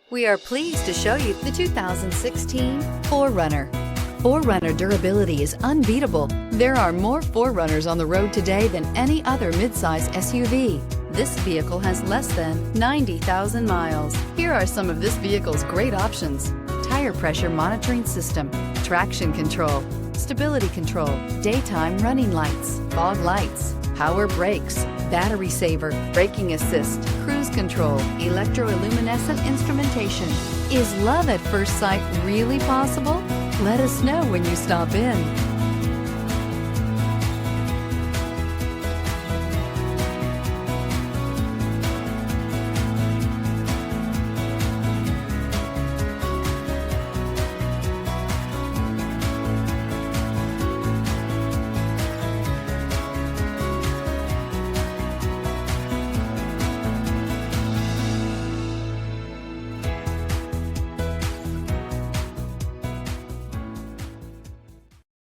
We are pleased to show you the 2016 4Runner. 4Runner durability is unbeatable. There are more 4Runners on the road today than any other midsize SUV. This vehicle has less than 90,000 miles. Here are some of this vehicle's great options: tire pressure monitoring system, traction control, stability control, daytime running lights, fog lights, power brakes, battery saver, braking assist, cruise control, electroluminescent instrumentation. Is love at first sight really possible? Let us know when you stop in.